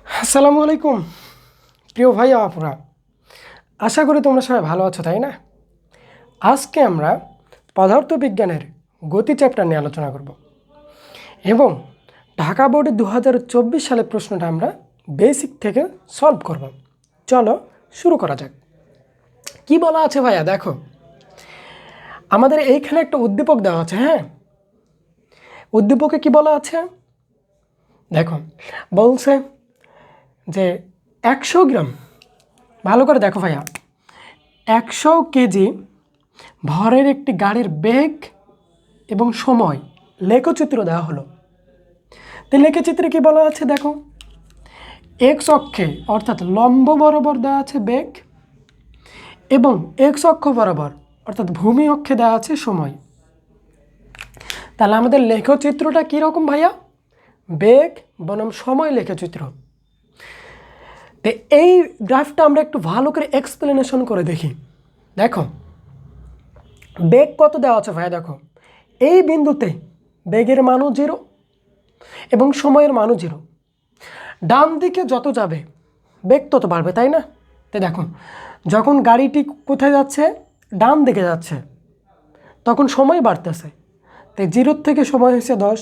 আসসালামু আলাইকুম প্রিয় ভাই আপুরা, আশা করি তোমরা সবাই ভালো আছো, তাই না? আজকে আমরা পদার্থবিজ্ঞানের গতি চ্যাপ্টার নিয়ে আলোচনা করব এবং ঢাকা বোর্ডে 2024 সালের প্রশ্নটা আমরা বেসিক থেকে সলভ করব। চলো শুরু করা যাক। কি বলা আছে ভাইয়া? দেখো, আমাদের এইখানে একটা উদ্দীপক দেওয়া আছে। হ্যাঁ, উদ্দীপকে কি বলা আছে দেখো, বলছে যে 100 গ্রাম, ভালো করে দেখো ভাইয়া, 100 কেজি ভরের একটি গাড়ির বেগ এবং সময় লেখচিত্র দেওয়া হলো। তো লেখচিত্রে কি বলা আছে দেখো, এক্স অক্ষে অর্থাৎ লম্ব বরাবর দেওয়া আছে বেগ এবং এক্স অক্ষ বরাবর অর্থাৎ ভূমি অক্ষে দেওয়া আছে সময়। তাহলে আমাদের লেখচিত্রটা কীরকম ভাইয়া? বেগ বনাম সময় লেখচিত্র। তো এই গ্রাফটা আমরা একটু ভালো করে এক্সপ্লেনেশন করে দেখি। দেখো, বেগ কত দেওয়া আছে ভাইয়া? দেখো, এই বিন্দুতে বেগের মানও 0 এবং সময়ের মানও 0। ডান দিকে যত যাবে বেগ তত বাড়বে, তাই না? তো দেখো, যখন গাড়িটি কোথায় যাচ্ছে, ডান দিকে যাচ্ছে, তখন সময় বাড়তেছে। তাই 0 থেকে সময় হয়েছে 10,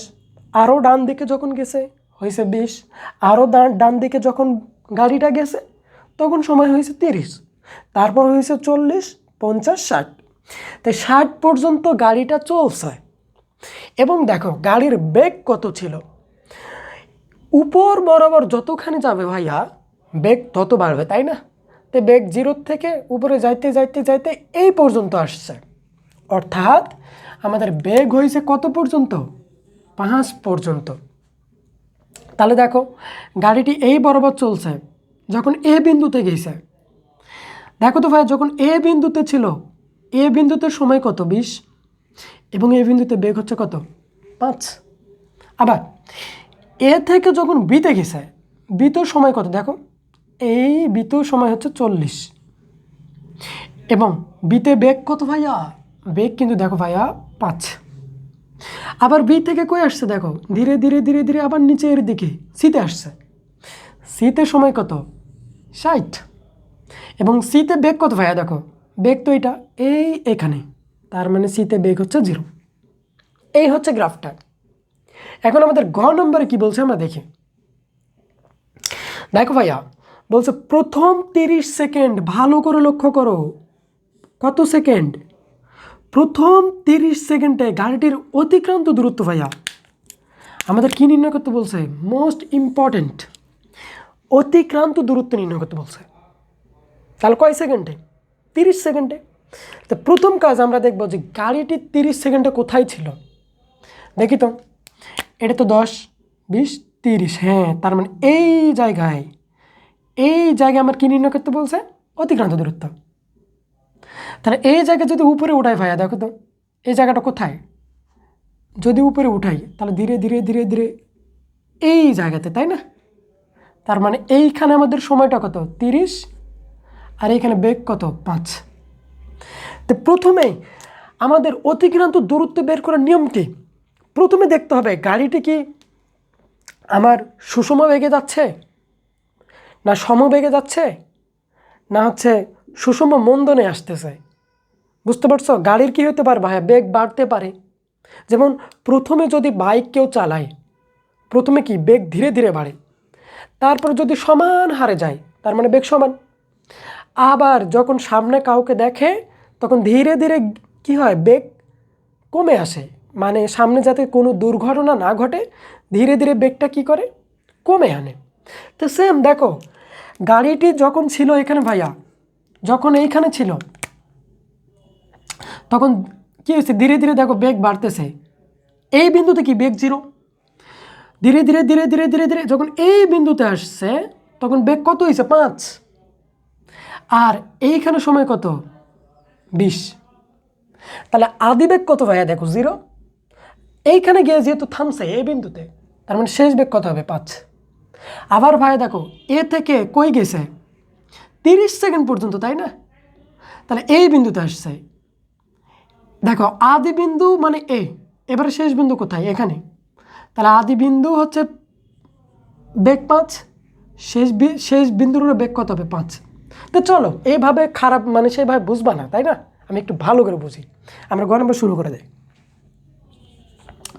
আরও ডান দিকে যখন গেছে হয়েছে 20, আরও ডান দিকে যখন গাড়িটা গেছে তখন সময় হয়েছে 30, তারপর হয়েছে 40, 50, 60। তাই 60 পর্যন্ত গাড়িটা চলছে। এবং দেখো গাড়ির বেগ কত ছিল, উপর বরাবর যতখানি যাবে ভাইয়া বেগ তত বাড়বে, তাই না? তো বেগ 0 থেকে উপরে যাইতে যাইতে যাইতে এই পর্যন্ত আসছে, অর্থাৎ আমাদের বেগ হয়েছে কত পর্যন্ত? 5 পর্যন্ত। তাহলে দেখো, গাড়িটি এই বরাবর চলছে, যখন এ বিন্দুতে গেছে, দেখো তো ভাই, যখন এ বিন্দুতে ছিল, এ বিন্দুতে সময় কত? 20, এবং এ বিন্দুতে বেগ হচ্ছে কত? 5। আবার এ থেকে যখন বিতে গেছে, বিতেও সময় কত? দেখো, এই বিতেও সময় হচ্ছে 40, এবং বিতে বেগ কত ভাইয়া? বেগ কিন্তু দেখো ভাইয়া 5। আবার বি থেকে কই আসছে? দেখো, ধীরে ধীরে ধীরে ধীরে আবার নিচের দিকে সিতে আসছে, সিতে সময় কত? 60। এবং সিতে বেগ কত ভাইয়া? দেখো, বেগ তো এটা এখানে, তার মানে সিতে বেগ হচ্ছে 0। এই হচ্ছে গ্রাফটা। এখন আমাদের গ নম্বরে কি বলছে আমরা দেখি। দেখো ভাইয়া, বলছে প্রথম 30 সেকেন্ড, ভালো করে লক্ষ্য করো, কত সেকেন্ড? প্রথম 30 সেকেন্ডে গাড়িটির অতিক্রান্ত দূরত্ব ভাইয়া আমাদের কি নির্ণয় করতে বলছে? মোস্ট ইম্পর্টেন্ট, অতিক্রান্ত দূরত্ব নির্ণয় করতে বলছে। তাহলে কয় সেকেন্ডে? 30 সেকেন্ডে। তো প্রথম কাজ আমরা দেখব যে গাড়িটি 30 সেকেন্ডে কোথায় ছিল। দেখি তো, এটা তো 10, 20, 30, হ্যাঁ, তার মানে এই জায়গায় আমার কি নির্ণয় করতে বলছে? অতিক্রান্ত দূরত্ব। তাহলে এই জায়গায় যদি উপরে উঠাই ভাইয়া, দেখো তো এই জায়গাটা কোথায়? যদি উপরে উঠাই তাহলে ধীরে ধীরে ধীরে ধীরে এই জায়গাতে, তাই না? তার মানে এইখানে আমাদের সময়টা কত? 30, আর এইখানে বেগ কত? 5। তো প্রথমে আমাদের অতিক্রান্ত দূরত্ব বের করার নিয়ম কি? প্রথমে দেখতে হবে গাড়িটি কি আমার সুষম বেগে যাচ্ছে, না সমবেগে যাচ্ছে, না হচ্ছে সুষম মন্দনে আসতেছে। বুঝতে পারছো? গাড়ির কি হতে পারে ভাইয়া? বেগ বাড়তে পারে। যেমন প্রথমে যদি বাইক কেউ চালায়, প্রথমে কি বেগ ধীরে ধীরে বাড়ে, তারপর যদি সমান হারে যায় তার মানে বেগ সমান। আবার যখন সামনে কাউকে দেখে তখন ধীরে ধীরে কি হয়? বেগ কমে আসে, মানে সামনে যাতে কোনো দুর্ঘটনা না ঘটে ধীরে ধীরে বেগটা কি করে? কমে আনে। তো সেম দেখো, গাড়িটি যখন ছিল এখানে ভাইয়া, যখন এইখানে ছিল তখন কি হয়েছে? ধীরে ধীরে দেখো বেগ বাড়তেছে। এই বিন্দুতে কি বেগ 0, ধীরে ধীরে ধীরে ধীরে ধীরে ধীরে যখন এই বিন্দুতে আসছে তখন বেগ কত হয়েছে? 5। আর এইখানে সময় কত? 20। তাহলে আদি বেগ কত ভাইয়া? দেখো 0। এইখানে গিয়ে যেহেতু থামছে এই বিন্দুতে, তার মানে শেষ বেগ কত হবে? 5। আবার ভাইয়া দেখো, এ থেকে কই গেছে? 30 সেকেন্ড পর্যন্ত, তাই না? তাহলে এই বিন্দুতে আসছে, দেখো আদি বিন্দু মানে এবারে শেষ বিন্দু কোথায়? এখানে। তাহলে আদি বিন্দু হচ্ছে বেগ 5, শেষ বিন্দুর বেগ কত হবে 5। তো চলো এইভাবে খারাপ মানে সেইভাবে বুঝবা না, তাই না? আমি একটু ভালো করে বুঝি। আমরা গ নম্বর শুরু করে দেই।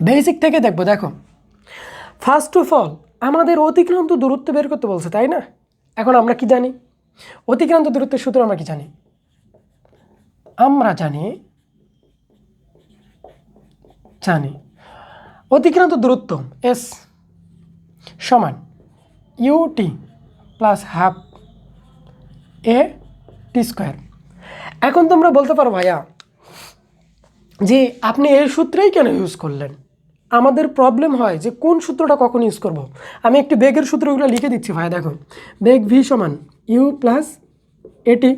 বেসিক থেকে দেখবো। দেখো, ফার্স্ট অফ অল আমাদের অতিক্রান্ত দূরত্ব বের করতে বলছে, তাই না? এখন আমরা কি জানি? অতিক্রান্ত দূরত্বের সূত্র আমরা কি জানি? আমরা জানি অতিক্রান্ত দূরত্ব এস সমান ইউটি প্লাস হাফ এ টি স্কোয়ার। এখন তোমরা বলতে পারো ভাইয়া যে আপনি এই সূত্রেই কেন ইউজ করলেন? আমাদের প্রবলেম হয় যে কোন সূত্রটা কখন ইউজ করব। আমি একটু বেগের সূত্রগুলো লিখে দিচ্ছি ভাই। দেখো, বেগ ভি সমান ইউ প্লাস এটি,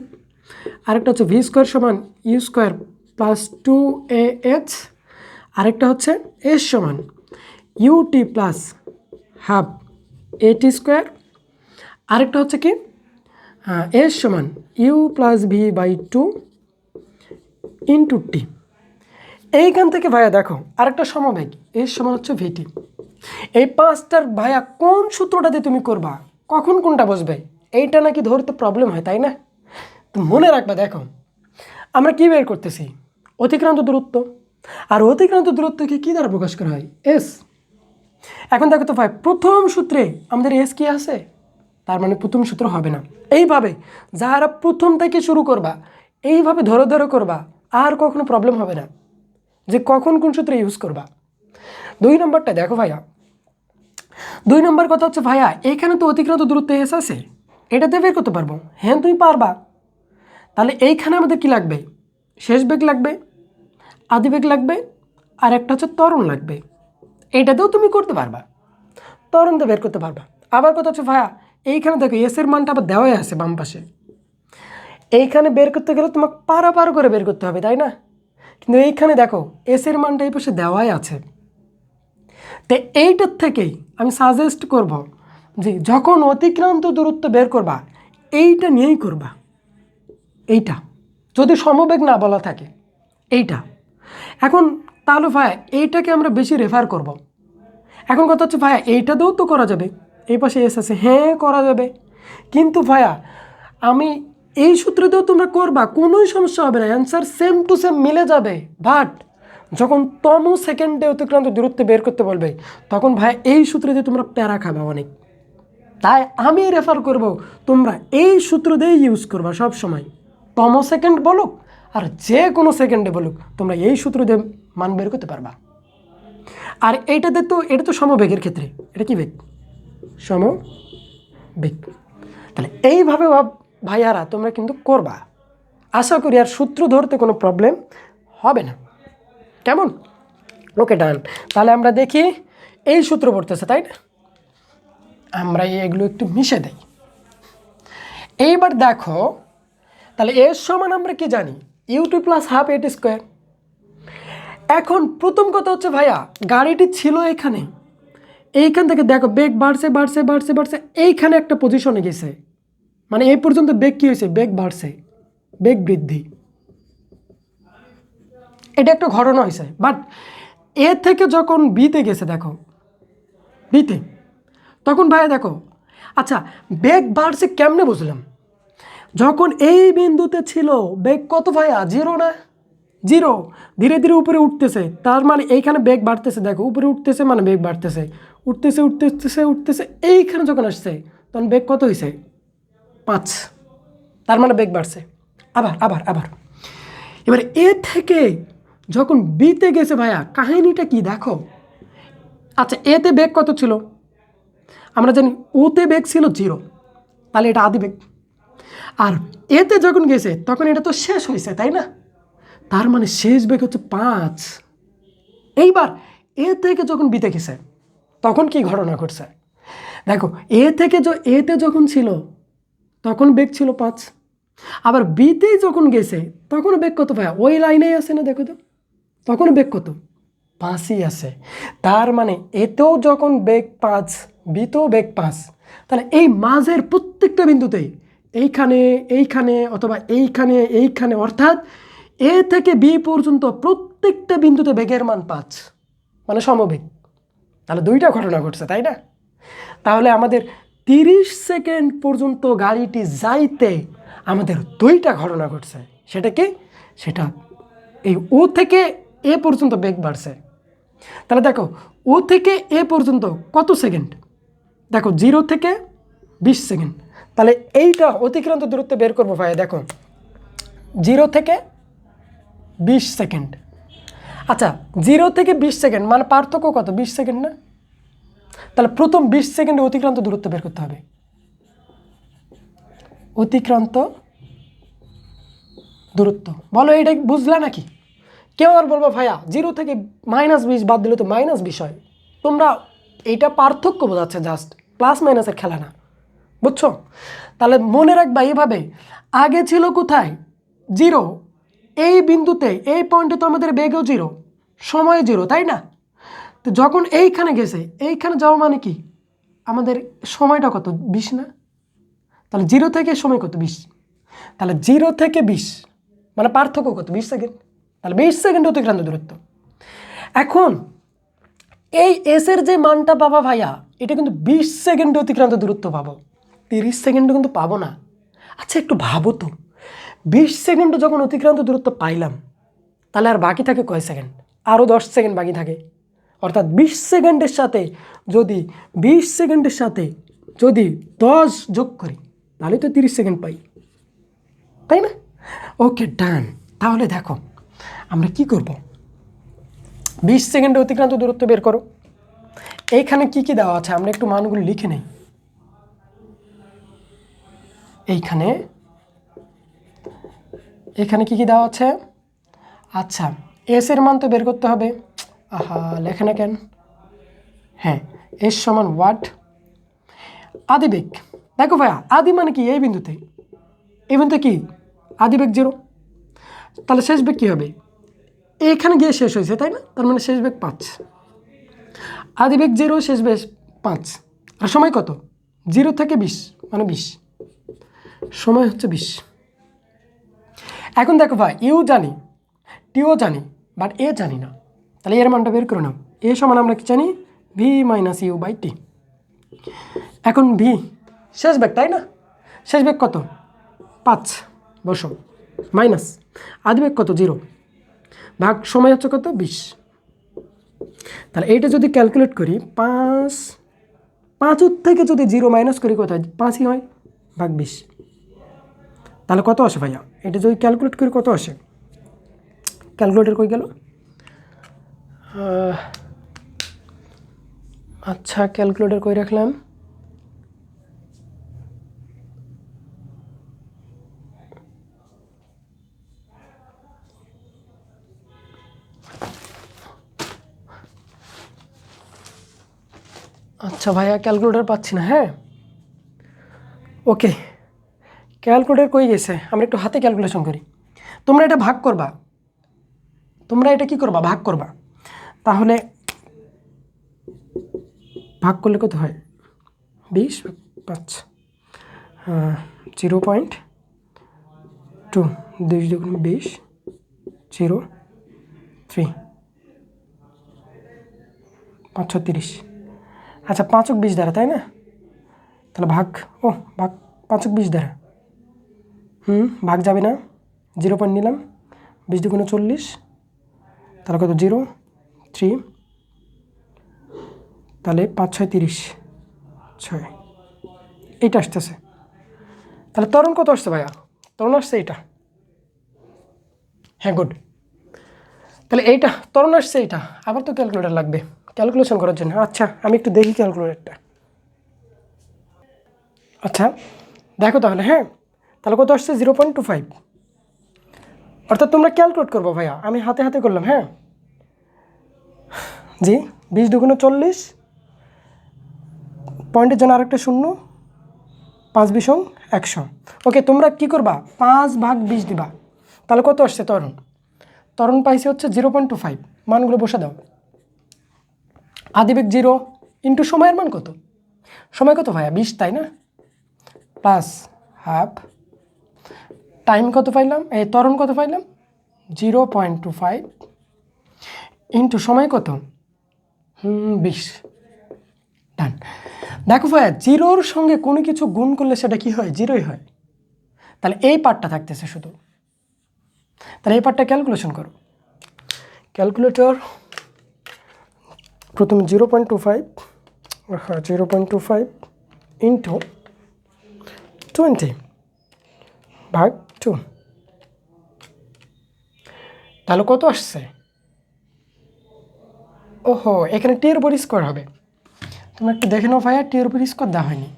আরেকটা হচ্ছে ভি স্কোয়ার সমান ইউ স্কোয়ার প্লাস 2AH, আরেকটা হচ্ছে এস সমান UT plus half AT square, আরেকটা হচ্ছে কি এস সমান U plus V by 2 into T. এইখান থেকে ভাইয়া দেখো আরেকটা সমবেগ এর সমান হচ্ছে ভিটি। এই 5টার ভাইয়া কোন সূত্রটাতে তুমি করবা, কখন কোনটা বসবে, এইটা নাকি ধরতে প্রবলেম হয়, তাই না? তো মনে রাখবা, দেখো আমরা কি বের করতেছি? অতিক্রান্ত দূরত্ব। আর অতিক্রান্ত দূরত্বকে কী দ্বারা প্রকাশ করা হয়? এস। এখন দেখো তো ভাই, প্রথম সূত্রে আমাদের এস কি আছে? তার মানে প্রথম সূত্র হবে না। এইভাবে যারা প্রথম থেকে শুরু করবা, এইভাবে ধরে ধরে করবা, আর কখনো প্রবলেম হবে না যে কখন কোন সূত্রে ইউজ করবা। 2 নম্বরটা দেখো ভাইয়া, 2 নম্বর কথা হচ্ছে ভাইয়া এইখানে তো অতিক্রান্ত দূরত্ব এস আছে, এটাতে বের করতে পারবো। হ্যাঁ তুমি পারবা। তাহলে এইখানে আমাদের কি লাগবে? শেষ বেগ লাগবে, আদি বেগ লাগবে, আর একটা হচ্ছে ত্বরণ লাগবে। এইটাতেও তুমি করতে পারবা, ত্বরণটা বের করতে পারবা। আবার কথা হচ্ছে ভাইয়া এইখানে দেখো এসের মানটা আবার দেওয়াই আছে বাম পাশে। এইখানে বের করতে গেলে তোমাকে পারাপার করে বের করতে হবে, তাই না? কিন্তু এইখানে দেখো এসের মানটা এই পাশে দেওয়াই আছে। তো এইটার থেকেই আমি সাজেস্ট করব যে যখন অতিক্রান্ত দূরত্ব বের করবা এইটা নিয়েই করবা। এইটা যদি সমবেগ না বলা থাকে এইটা। এখন তাহলে ভাইয়া এইটাকে আমরা বেশি রেফার করব। এখন কথা হচ্ছে ভাইয়া এইটাতেও তো করা যাবে, এই পাশে এস আছে, হ্যাঁ করা যাবে। কিন্তু ভাইয়া আমি এই সূত্রতেও তোমরা করবা, কোনোই সমস্যা হবে না, অ্যান্সার সেম টু সেম মিলে যাবে। বাট যখন তম সেকেন্ডে অতিক্রান্ত দূরত্ব বের করতে বলবে তখন ভাই এই সূত্রতে তোমরা প্যারা খাবা অনেক। তাই আমি রেফার করব তোমরা এই সূত্র দিয়েই ইউজ করবা সব সময়। তম সেকেন্ড বলুক আর যে কোনো সেকেন্ডে বলুক, তোমরা এই সূত্র দিয়ে মান বের করতে পারবা। আর এইটাতে তো এটা তো সমবেগের ক্ষেত্রে, এটা কি বেগ? সমবেগ। তাহলে এইভাবে ভাইয়ারা তোমরা কিন্তু করবা, আশা করি আর সূত্র ধরতে কোনো প্রবলেম হবে না। কেমন? ওকে, ডান। তাহলে আমরা দেখি এই সূত্র পড়তেছে, তাই না? আমরা এগুলো একটু মিশে দেই। এইবার দেখো, তাহলে এর সমান আমরা কি জানি? UT plus half AT square. এখন প্রথম কথা হচ্ছে ভাইয়া গাড়িটি ছিল এখানে, এইখান থেকে দেখো বেগ বাড়ছে বাড়ছে বাড়ছে বাড়ছে, এইখানে একটা পজিশনে গেছে, মানে এই পর্যন্ত বেগ কী হয়েছে? বেগ বাড়ছে, বেগ বৃদ্ধি। এটা একটা ঘটনা হয়েছে। বাট এ থেকে যখন বিতে গেছে, দেখো বিতে, তখন ভাইয়া দেখো, আচ্ছা বেগ বাড়ছে কেমনে বুঝলাম? যখন এই বিন্দুতে ছিল বেগ কত ভাইয়া? 0 না? 0। ধীরে ধীরে উপরে উঠতেছে, তার মানে এইখানে বেগ বাড়তেছে। দেখো উপরে উঠতেছে মানে বেগ বাড়তেছে, উঠতেছে উঠতেছে উঠতেছে, এইখানে যখন আসছে তখন বেগ কত হয়েছে? 5। তার মানে বেগ বাড়ছে। আবার আবার আবার এবার এ থেকে যখন বিতে গেছে ভাইয়া, কাহিনীটা কি দেখো। আচ্ছা এতে বেগ কত ছিল? আমরা জানি ওতে বেগ ছিল 0, তাহলে এটা আদি বেগ। আর এতে যখন গেছে তখন এটা তো শেষ হয়েছে, তাই না? তার মানে শেষ বেগ হচ্ছে 5। এইবার এ থেকে যখন বিতে গেছে তখন কি ঘটনা ঘটছে? দেখো এতে যখন ছিল তখন বেগ ছিল 5, আবার বিতেই যখন গেছে তখন বেগ কত ভাইয়া? ওই লাইনেই আছে না? দেখো তো তখন বেগ কত? 5ই আছে। তার মানে এতেও যখন বেগ 5, বিতেও বেগ 5, তাহলে এই মাঝের প্রত্যেকটা বিন্দুতেই এইখানে এইখানে অথবা এইখানে এইখানে, অর্থাৎ এ থেকে বি পর্যন্ত প্রত্যেকটা বিন্দুতে বেগের মান 5, মানে সমবেগ। তাহলে 2টা ঘটনা ঘটছে, তাই না? তাহলে আমাদের 30 সেকেন্ড পর্যন্ত গাড়িটি যাইতে আমাদের 2টা ঘটনা ঘটছে। সেটা কি? সেটা এই ও থেকে এ পর্যন্ত বেগ বাড়ছে। তাহলে দেখো ও থেকে এ পর্যন্ত কত সেকেন্ড? দেখো 0 থেকে 20 সেকেন্ড। তাহলে এইটা অতিক্রান্ত দূরত্ব বের করবো ভাই। দেখো 0 থেকে 20 সেকেন্ড। আচ্ছা 0 থেকে 20 সেকেন্ড মানে পার্থক্য কত? 20 সেকেন্ড না? তাহলে প্রথম 20 সেকেন্ডে অতিক্রান্ত দূরত্ব বের করতে হবে। অতিক্রান্ত দূরত্ব বলো, এটা বুঝলা নাকি? কেউ আর বলবো ভাইয়া 0 থেকে -20 বাদ দিলে তো -20 হয়। তোমরা এইটা পার্থক্য বোঝাচ্ছে, জাস্ট প্লাস মাইনাসের খেলা না, বুঝছো? তাহলে মনে রাখবা এইভাবে, আগে ছিল কোথায়? 0, এই বিন্দুতে এই পয়েন্টে তো আমাদের বেগও 0, সময় 0, তাই না? তো যখন এইখানে গেছে, এইখানে যাওয়া মানে কি আমাদের সময়টা কত? 20 না? তাহলে 0 থেকে সময় কত? 20। তাহলে 0 থেকে 20 মানে পার্থক্য কত? 20 সেকেন্ড। তাহলে 20 সেকেন্ড অতিক্রান্ত দূরত্ব। এখন এই এসের যে মানটা পাবা ভাইয়া, এটা কিন্তু 20 সেকেন্ড অতিক্রান্ত দূরত্ব পাবো, 30 সেকেন্ডও কিন্তু পাবো না। আচ্ছা একটু ভাবো তো, 20 সেকেন্ড যখন অতিক্রান্ত দূরত্ব পাইলাম, তাহলে আর বাকি থাকে কয় সেকেন্ড? আরও 10 সেকেন্ড বাকি থাকে। অর্থাৎ 20 সেকেন্ডের সাথে যদি 20 সেকেন্ডের সাথে যদি 10 যোগ করি, তাহলে তো 30 সেকেন্ড পাই, তাই না? ওকে ডান। তাহলে দেখো আমরা কি করব, 20 সেকেন্ডে অতিক্রান্ত দূরত্ব বের করো। এইখানে কি কি দেওয়া আছে আমরা একটু মানগুলো লিখে নেই। এখানে কি কি দেওয়া আছে? আচ্ছা এস এর মান তো বের করতে হবে। আহা লেখে না কেন? হ্যাঁ, এস সমান ওয়াট আদিবেগ। দেখো ভাইয়া আদি মানে কি? এই বিন্দুতে, এই বিন্দুতে কি আদিবেগ 0। তাহলে শেষ বেগ কী হবে? এখানে গিয়ে শেষ হয়েছে, তাই না? তার মানে শেষ বেগ 5। আদিবেগ 0, শেষ বেগ 5। আর সময় কত? 0 থেকে 20 মানে 20, সময় হচ্ছে 20। এখন দেখো ভাই, ইউ জানি, টিও জানি, বাট এ জানি না। তাহলে এর মানটা বের করে নাও। এ সমান আমরা কি জানি? V minus you by T. এখন ভি শেষ বেগ, তাই না? শেষ বেগ কত? 5 বসো, মাইনাস আদিবেগ কত? 0, ভাগ সময় হচ্ছে কত? 20। তাহলে এইটা যদি ক্যালকুলেট করি, 5 থেকে যদি 0 মাইনাস করি কোথায়? 5ই হয়, ভাগ 20। তাহলে কত আসে ভাইয়া? এটা যদি ক্যালকুলেট করি কত আসে? ক্যালকুলেটর কই গেল? আচ্ছা ক্যালকুলেটর কই রাখলাম? আচ্ছা ভাইয়া ক্যালকুলেটর পাচ্ছি না। হ্যাঁ ওকে, ক্যালকুলেটর কই গেছে? আমরা একটু হাতে ক্যালকুলেশন করি। তোমরা এটা ভাগ করবা, তোমরা এটা কি করবা? ভাগ করবা। তাহলে ভাগ করলে কত হয়? 20 5 0.2, 2 দুগুণ 20, 0 3 5 30। আচ্ছা 5 × 20 দ্বারা, তাই না? তাহলে ভাগ, ভাগ 5 × 20 দ্বারা, ভাগ যাবে না, 0 পয়েন্ট নিলাম, 20 দুগুণে 40, তাহলে কত? 0 3, তাহলে 5 6 30, 6 এইটা আসতেছে। তাহলে ত্বরণ কত আসছে ভাইয়া? ত্বরণ আসছে এইটা। হ্যাঁ গুড। তাহলে এইটা ত্বরণ আসছে, এইটা। আবার তো ক্যালকুলেটর লাগবে ক্যালকুলেশন করার জন্য। আচ্ছা আমি একটু দেখি ক্যালকুলেটরটা। আচ্ছা দেখো তাহলে। হ্যাঁ তাহলে কত আসছে? 0.25। অর্থাৎ তোমরা ক্যালকুলেট করবো ভাইয়া, আমি হাতে হাতে করলাম। হ্যাঁ জি, 20 দুগুণে 40, পয়েন্টের জন্য আরেকটা শূন্য, 5 20 100। ওকে তোমরা কি করবা? 5 ভাগ 20 দিবা। তাহলে কত আসছে ত্বরণ? ত্বরণ পাইছে হচ্ছে 0.25। মানগুলো বসে দাও। আদিবেগ 0 ইন্টু সময়ের মান কত? সময় কত ভাইয়া? 20, তাই না? প্লাস হাফ, টাইম কত পাইলাম? এই ত্বরণ কত পাইলাম? 0.25 ইন্টু সময় কত? 20, ডান। দেখো ভাইয়া, জিরোর সঙ্গে কোনো কিছু গুণ করলে সেটা কি হয়? জিরোই হয়। তাহলে এই পার্টটা থাকতেছে শুধু। তাহলে এই পার্টটা ক্যালকুলেশন করো। ক্যালকুলেটর প্রথমে 0.25 0.25 ইন্টু 20 ভাগ 2, তাহলে কত আসছে? ওহো, এখানে টি এর উপর স্কোয়ার হবে। তোমরা একটু দেখে নাও ভাইয়া, টি এর উপর স্কোয়ার দেওয়া হয়নি।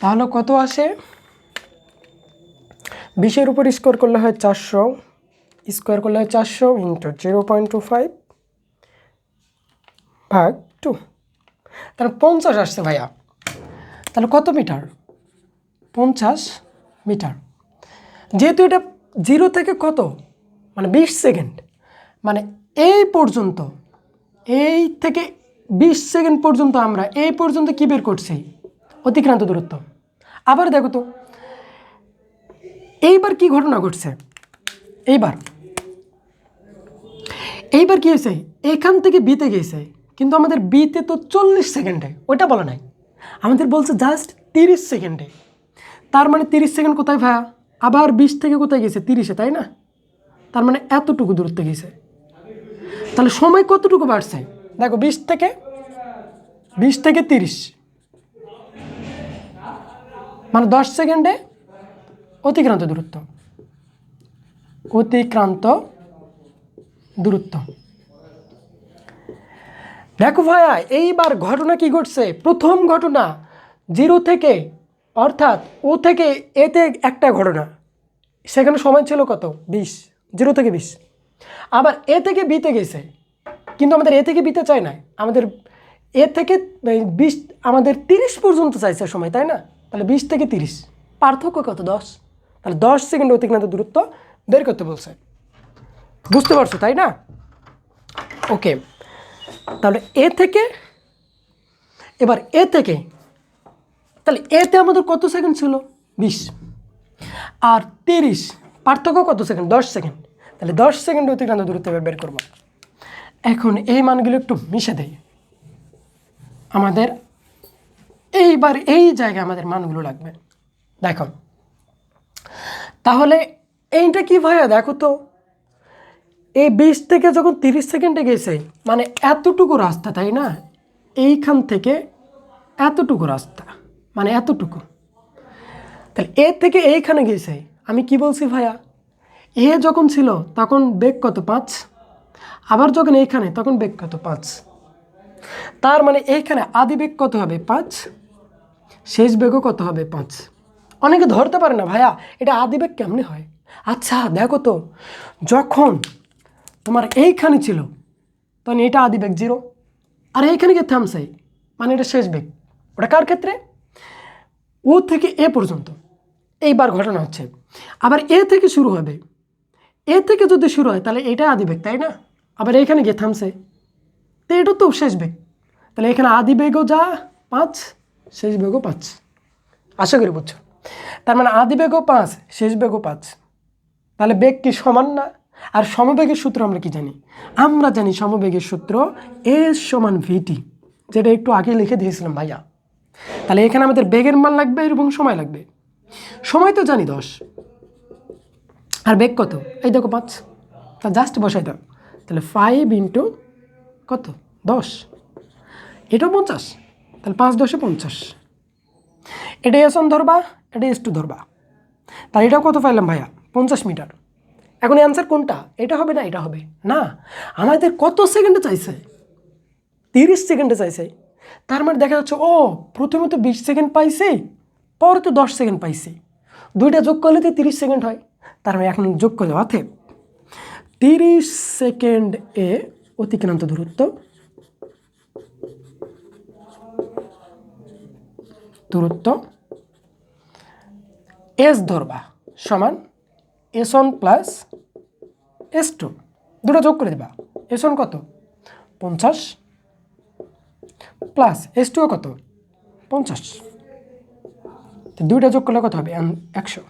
তাহলে কত আসে? 20-এর উপর স্কোয়ার করলে হয় 400, স্কোয়ার করলে হয় 400 ইন্টু 0.25 ভাগ 2, তাহলে 50 আসছে ভাইয়া। তাহলে কত মিটার? 50 মিটার। যেহেতু এটা 0 থেকে কত, মানে 20 সেকেন্ড, মানে এই পর্যন্ত, এই থেকে 20 সেকেন্ড পর্যন্ত আমরা এই পর্যন্ত কি বের করছি? অতিক্রান্ত দূরত্ব। আবার দেখো তো এইবার কি ঘটনা ঘটছে। এইবার কি হয়েছে? এখান থেকে বিতে গেছে, কিন্তু আমাদের বিতে তো 40 সেকেন্ডে, ওইটা বলা নাই, আমাদের বলছে জাস্ট 30 সেকেন্ডে। তার মানে 30 সেকেন্ড কোথায় ভাইয়া? আবার 20 থেকে কোথায় গেছে? 30-এ, তাই না? তার মানে এতটুকু দূরত্বে গেছে। তাহলে সময় কতটুকু বাড়ছে? দেখো 20 থেকে 30, মানে 10 সেকেন্ডে অতিক্রান্ত দূরত্ব। দেখো ভাইয়া, এইবার ঘটনা কি ঘটছে? প্রথম ঘটনা 0 থেকে, অর্থাৎ ও থেকে এতে একটা ঘটনা, সেখানে সময় ছিল কত? 20, 0 থেকে 20। আবার এ থেকে বিতে গেছে, কিন্তু আমাদের এ থেকে বিতে চাই না, আমাদের এ থেকে 20, আমাদের 30 পর্যন্ত চাইছে সময়, তাই না? তাহলে 20 থেকে 30 পার্থক্য কত? 10। তাহলে 10 সেকেন্ড অতিক্রান্ত দূরত্ব বের করতে বলছে। বুঝতে পারছো, তাই না? ওকে, তাহলে এ থেকে, এবার এ থেকে, তাহলে এতে আমাদের কত সেকেন্ড ছিল? 20 আর 30, পার্থক্য কত সেকেন্ড? 10 সেকেন্ড। তাহলে 10 সেকেন্ড অতিক্রান্ত দূরত্ব বের করবো। এখন এই মানগুলো একটু মিশে দেয় আমাদের। এইবার এই জায়গায় আমাদের মানগুলো লাগবে। দেখো তাহলে এইটা কি ভাইয়া? দেখো তো, এই 20 থেকে যখন 30 সেকেন্ডে গেছে, মানে এতটুকু রাস্তা, তাই না? এইখান থেকে এতটুকু রাস্তা, মানে এতটুকু। তাহলে এ থেকে এইখানে গেছে, আমি কি বলছি ভাইয়া? এ যখন ছিল তখন বেগ কত? 5। আবার যখন এইখানে, তখন বেগ কত? 5। তার মানে এইখানে আদি বেগ কত হবে? 5। শেষ বেগও কত হবে? 5। অনেকে ধরতে পারে না ভাইয়া এটা আদি বেগ কেমনে হয়। আচ্ছা দেখো তো, যখন তোমার এইখানে ছিল তখন এটা আদি বেগ 0, আর এইখানে গিয়ে থামছে, মানে এটা শেষ বেগ। ওটা কার ক্ষেত্রে? ও থেকে এ পর্যন্ত। এইবার ঘটনা হচ্ছে, আবার এ থেকে শুরু হবে। এ থেকে যদি শুরু হয় তাহলে এটা আদি বেগ, তাই না? আবার এইখানে গিয়ে থামছে, তো এটা তো শেষ বেগ। তাহলে এখানে আদি বেগও যা 5, শেষ বেগও 5। আশা করি বুঝছো। তার মানে আদি বেগও 5, শেষ বেগও 5। তাহলে বেগ কি সমান না? আর সমবেগের সূত্র আমরা কি জানি? আমরা জানি সমবেগের সূত্র এস সমান ভিটি, যেটা একটু আগে লিখে দিয়েছিলাম ভাইয়া। তাহলে এখানে আমাদের বেগের মান লাগবে এবং সময় লাগবে। সময় তো জানি 10, আর বেগ কত? এই দেখো 5, তা জাস্ট বসাই দাও। তাহলে 5 ইন্টু কত? 10, এটাও 50। তাহলে 5 10 50। এটা S1 ধরবা, এটা S2 ধরবা, তাহলে এটাও কত পাইলাম ভাইয়া? 50 মিটার। এখন অ্যান্সার কোনটা? এটা হবে না এটা হবে না? আমাদের কত সেকেন্ডে চাইছে? 30 সেকেন্ডে চাইছে। তার মানে দেখা যাচ্ছে ও প্রথমে তো 20 সেকেন্ড পাইছে, পরে তো 10 সেকেন্ড পাইছে, দুইটা যোগ করলে তো 30 সেকেন্ড হয়। তার মানে এখন যোগ করে অতএব 30 সেকেন্ড এ অতিক্রান্ত দূরত্ব এস ধরবা সমান S1 প্লাস S2, দুটো যোগ করে দেবা। S1 কত? 50 প্লাস S2 কত? 50, তো দুইটা যোগ করলে কত হবে? 100।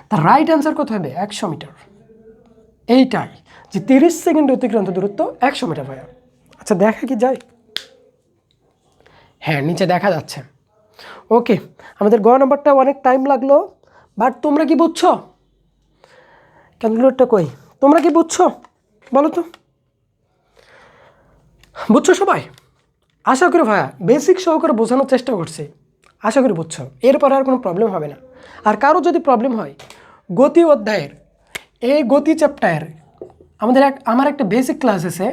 তার রাইট অ্যান্সার কত হবে? 100 মিটার। এইটাই যে 30 সেকেন্ড অতিক্রান্ত দূরত্ব 100 মিটার ভাইয়া। আচ্ছা দেখা কি যায়? হ্যাঁ নিচে দেখা যাচ্ছে। ওকে, আমাদের গ নাম্বারটা অনেক টাইম লাগলো, বাট তোমরা কি বুঝছো? ক্যালকুলেটরটা কই? তোমরা কি বুঝছো বলো তো? বুঝছো সবাই? আশা করি ভাইয়া বেসিক সহকারে বোঝানোর চেষ্টা করছি, আশা করি বুঝছো। এরপরে আর কোনো প্রবলেম হবে না। আর কারো যদি প্রবলেম হয়, গতি অধ্যায়ের এই গতি চ্যাপ্টার আমার একটা বেসিক ক্লাস আছে,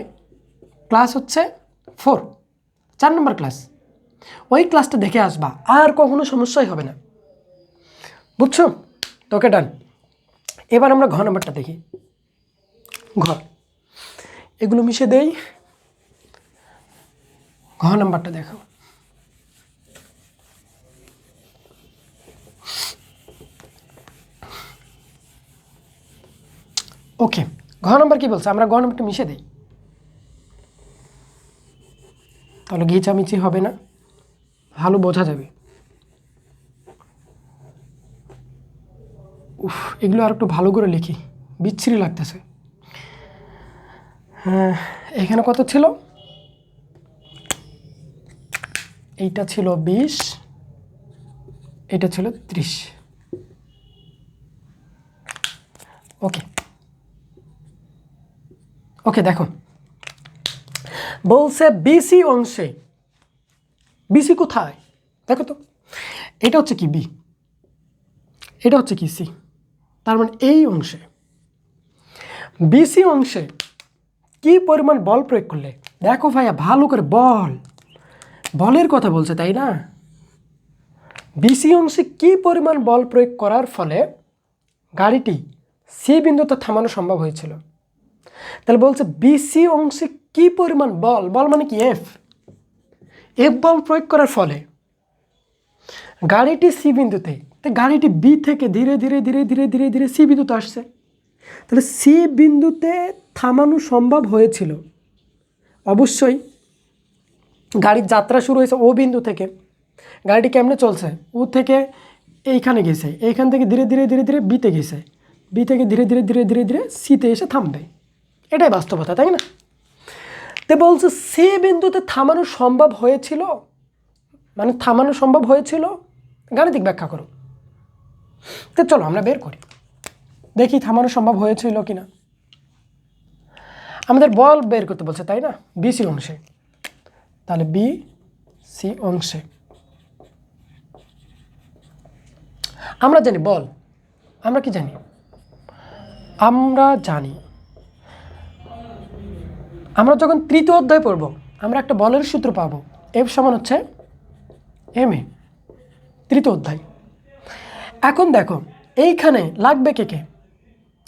ক্লাস হচ্ছে 4 নম্বর ক্লাস, ওই ক্লাসটা দেখে আসবা, আর কখনো সমস্যাই হবে না, বুঝছো? তোকে ডান। এবার আমরা ঘ নাম্বারটা দেখি। ঘ, এগুলো মিশে দেই। ঘ নাম্বারটা দেখো। ওকে, ঘ নাম্বার কি বলছে? আমরা ঘ নাম্বারটা মিশে দিই, তাহলে ঘিচামিচি হবে না, ভালো বোঝা যাবে। উফ, এগুলো আর একটু ভালো করে লিখি, বিচ্ছিরি লাগতেছে। হ্যাঁ, এখানে কত ছিল? এইটা ছিল 20, এটা ছিল 30। ওকে ওকে, দেখো বলছে বিসি অংশে, বিসি কোথায় দেখো তো, এটা হচ্ছে কি বি, এটা হচ্ছে কি সি, তার মানে এই অংশে, বিসি অংশে কি পরিমাণ বল প্রয়োগ করলে, দেখো ভাইয়া ভালো করে, বলের কথা বলছে তাই না? বিসি অংশে কি পরিমাণ বল প্রয়োগ করার ফলে গাড়িটি সি বিন্দুতে থামানো সম্ভব হয়েছিল। তাহলে বলছে বিসি অংশে কি পরিমাণ বল মানে কি এফ বল প্রয়োগ করার ফলে গাড়িটি সি বিন্দুতে, গাড়িটি বি থেকে ধীরে ধীরে ধীরে ধীরে ধীরে ধীরে সি বিন্দুতে আসছে, তাহলে সি বিন্দুতে থামানো সম্ভব হয়েছিল। অবশ্যই গাড়ির যাত্রা শুরু হয়েছে ও বিন্দু থেকে, গাড়িটি কেমনে চলছে, ও থেকে এইখানে গেছে, এইখান থেকে ধীরে ধীরে ধীরে ধীরে বিতে গেছে, বি থেকে ধীরে ধীরে ধীরে ধীরে ধীরে সিতে এসে থামবে, এটাই বাস্তবতা তাই না? তো বলছে সি বিন্দুতে থামানো সম্ভব হয়েছিল, মানে থামানো সম্ভব হয়েছিল, গাণিতিক ব্যাখ্যা করো। তো চলো আমরা বের করি, দেখি থামানো সম্ভব হয়েছিল কিনা। আমাদের বল বের করতে বলছে তাই না, বিসি অংশে, তাহলে বি সি অংশে আমরা জানি বল, আমরা কি জানি, আমরা যখন তৃতীয় অধ্যায় পড়ব আমরা একটা বলের সূত্র পাবো, এফ সমান হচ্ছে এম এ, তৃতীয় অধ্যায়। এখন দেখো এইখানে লাগবে কে কে,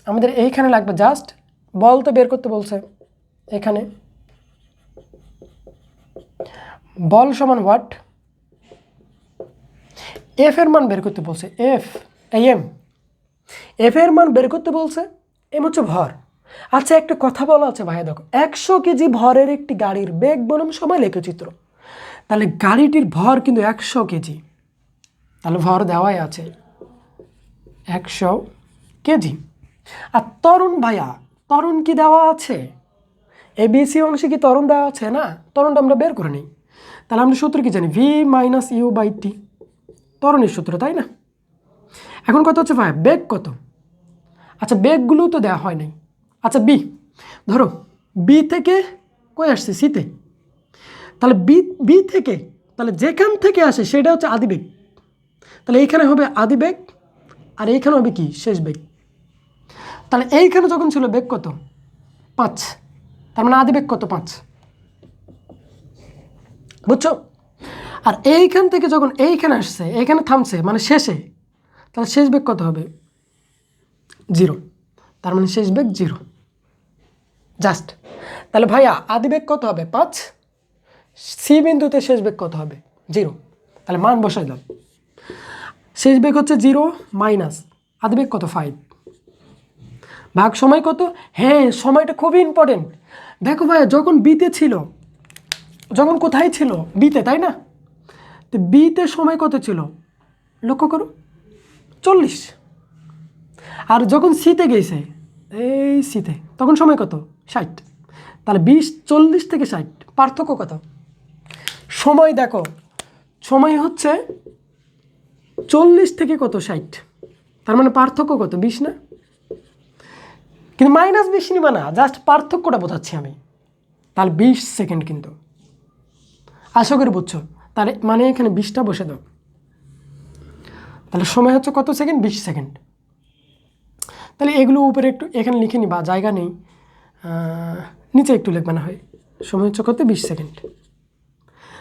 আমাদের এইখানে লাগবে জাস্ট বল তো বের করতে বলছে, এখানে বল সমান হোয়াট, এফ এর মান বের করতে বলছে, এম এর মান বের করতে বলছে, এম হচ্ছে ভর। আচ্ছা একটা কথা বলা আছে ভাই, দেখো 100 কেজি ভরের একটি গাড়ির বেগ বনাম সময় লেখচিত্র, তাহলে গাড়িটির ভর কিন্তু 100 কেজি, তাহলে ভর দেওয়াই আছে 100 কেজি। আর ত্বরণ ভাইয়া, ত্বরণ কি দেওয়া আছে, এবিসি অংশে কি ত্বরণ দেওয়া আছে না, ত্বরণটা আমরা বের করে নিই। তাহলে আমরা সূত্র কি জানি, V minus you by T, ত্বরণের সূত্র তাই না? এখন কত হচ্ছে ভাই, বেগ কত, আচ্ছা বেগগুলোও তো দেওয়া হয় নাই। আচ্ছা বি, ধরো বি থেকে কই আসছে সিতে, তাহলে বি থেকে, তাহলে যেখান থেকে আসে সেটা হচ্ছে আদিবেগ, তাহলে এইখানে হবে আদিবেগ আর এইখানে হবে কি শেষ বেগ। তাহলে এইখানে যখন ছিল বেগ কত 5, তার মানে আদিবেগ কত 5, বুঝছো? আর এইখান থেকে যখন এইখানে আসছে, এইখানে থামছে মানে শেষে, তাহলে শেষ বেগ কত হবে 0, তার মানে শেষ বেগ 0 জাস্ট। তাহলে ভাইয়া আদিবেগ কত হবে 5, সি বিন্দুতে শেষ বেগ কত হবে 0, তাহলে মান বসাই দাও, শেষ বেগ হচ্ছে 0 মাইনাস আদিবেগ কত 5 ভাগ সময় কত, হ্যাঁ সময়টা খুবই ইম্পর্টেন্ট। দেখো ভাইয়া যখন বিতে ছিল, যখন কোথায় ছিল বিতে তাই না, তো বিতে সময় কত ছিল লক্ষ্য করো 40, আর যখন সিতে গেছে এই সিতে তখন সময় কত 60, তাহলে 20 40 থেকে 60 পার্থক্য কত, সময় দেখো সময় হচ্ছে 40 থেকে কত 60, তার মানে পার্থক্য কত 20 না? কিন্তু -20 নিবা না, জাস্ট পার্থক্যটা বোঝাচ্ছি আমি। তাহলে 20 সেকেন্ড কিন্তু, আশা করি বুঝছো। তাহলে মানে এখানে 20টা বসে দাও, তাহলে সময় হচ্ছে কত সেকেন্ড? 20 সেকেন্ড। তাহলে এগুলো উপরে একটু এখানে লিখে নিবা, জায়গা নেই, নিচে একটু লিখবে না হয়। সময় হচ্ছে কত? 20 সেকেন্ড।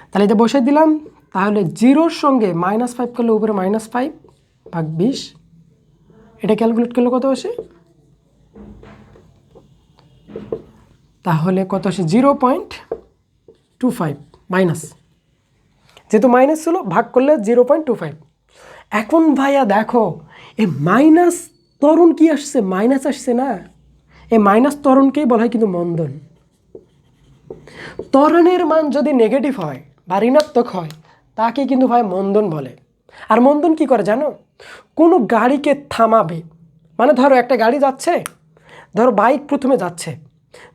তাহলে এটা বসাই দিলাম। তাহলে 0-র সঙ্গে -5 করলে উপরে -5 ভাগ 20, এটা ক্যালকুলেট করলে কত আসে? তাহলে কত আসে? 0.25 মাইনাস, যেহেতু মাইনাস ছিল ভাগ করলে 0.25। এখন ভাইয়া দেখো এই মাইনাস ত্বরণ কি আসছে? মাইনাস আসছে না? এই মাইনাস ত্বরণকেই বলা হয় কিন্তু মন্দন। ত্বরণের মান যদি নেগেটিভ হয় বা ঋণাত্মক হয় তাকে কিন্তু ভাই মন্দন বলে। আর মন্দন কি করে জানো? কোনো গাড়িকে থামাবে, মানে ধরো একটা গাড়ি যাচ্ছে, ধরো বাইক প্রথমে যাচ্ছে,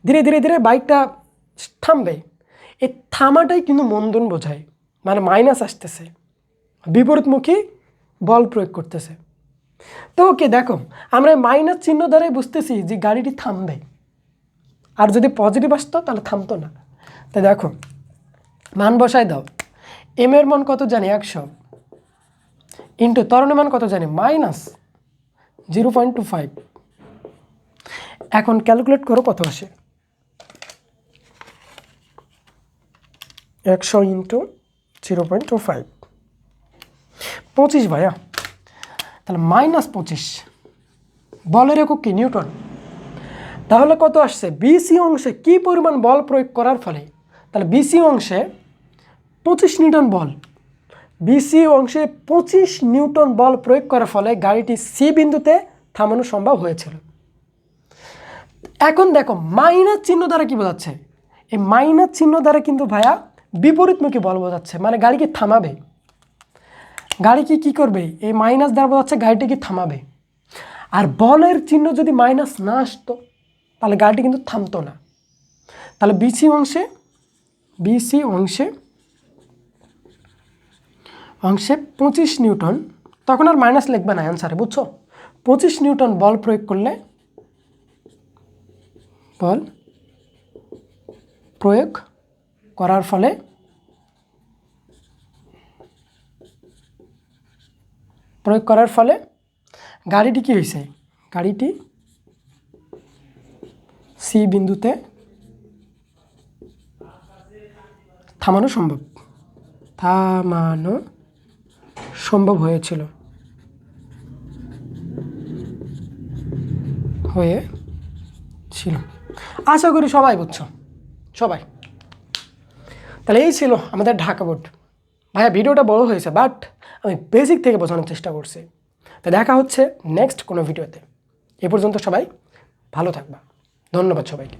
ধীরে ধীরে ধীরে বাইকটা থামবে, এই থামাটাই কিন্তু মন্দন বোঝায়। মানে মাইনাস আসতেছে, বিপরীতমুখী বল প্রয়োগ করতেছে। তো ওকে দেখো, আমরা মাইনাস চিহ্ন দ্বারাই বুঝতেছি যে গাড়িটি থামবে, আর যদি পজিটিভ আসতো তাহলে থামতো না। তাই দেখো মান বসায় দাও। এম এর মান কত জানি? 100 ইন্টু ত্বরণের মান কত জানি? -0.25। এখন ক্যালকুলেট করো কত আসে। 100 ইন্টু 0.25, 25 ভাইয়া। তাহলে -25, বলের একক কি? নিউটন। তাহলে কত আসছে? বিসি অংশে কি পরিমাণ বল প্রয়োগ করার ফলে, তাহলে বিসি অংশে 25 নিউটন বল, বিসি অংশে 25 নিউটন বল প্রয়োগ করার ফলে গাড়িটি সি বিন্দুতে থামানো সম্ভব হয়েছিল। এখন দেখো মাইনাস চিহ্ন দ্বারা কি বোঝাচ্ছে? এই মাইনাস চিহ্ন দ্বারা কিন্তু ভাইয়া বিপরীতমুখী বল বোঝাচ্ছে, মানে গাড়িকে থামাবে। গাড়িকে কি করবে? এই মাইনাস দ্বারা বোঝাচ্ছে গাড়িটিকে থামাবে। আর বলের চিহ্ন যদি মাইনাস না আসতো তাহলে গাড়িটি কিন্তু থামতো না। তাহলে বিসি অংশে 25 নিউটন, তখন আর মাইনাস লিখবে না অ্যান্সারে, বুঝছো? 25 নিউটন বল প্রয়োগ করলে, বল প্রয়োগ করার ফলে গাড়িটি কি হয়েছে? গাড়িটি সি বিন্দুতে থামানো সম্ভব হয়েছিল। আশা করি সবাই বুঝছো, সবাই। তাহলে এই ছিল আমাদের ঢাকা বোর্ড। ভাইয়া ভিডিওটা বড় হয়েছে, বাট আমি বেসিক থেকে বোঝানোর চেষ্টা করছি। তো দেখা হচ্ছে নেক্সট কোনো ভিডিওতে। এ পর্যন্ত সবাই ভালো থাকবা। ধন্যবাদ সবাইকে।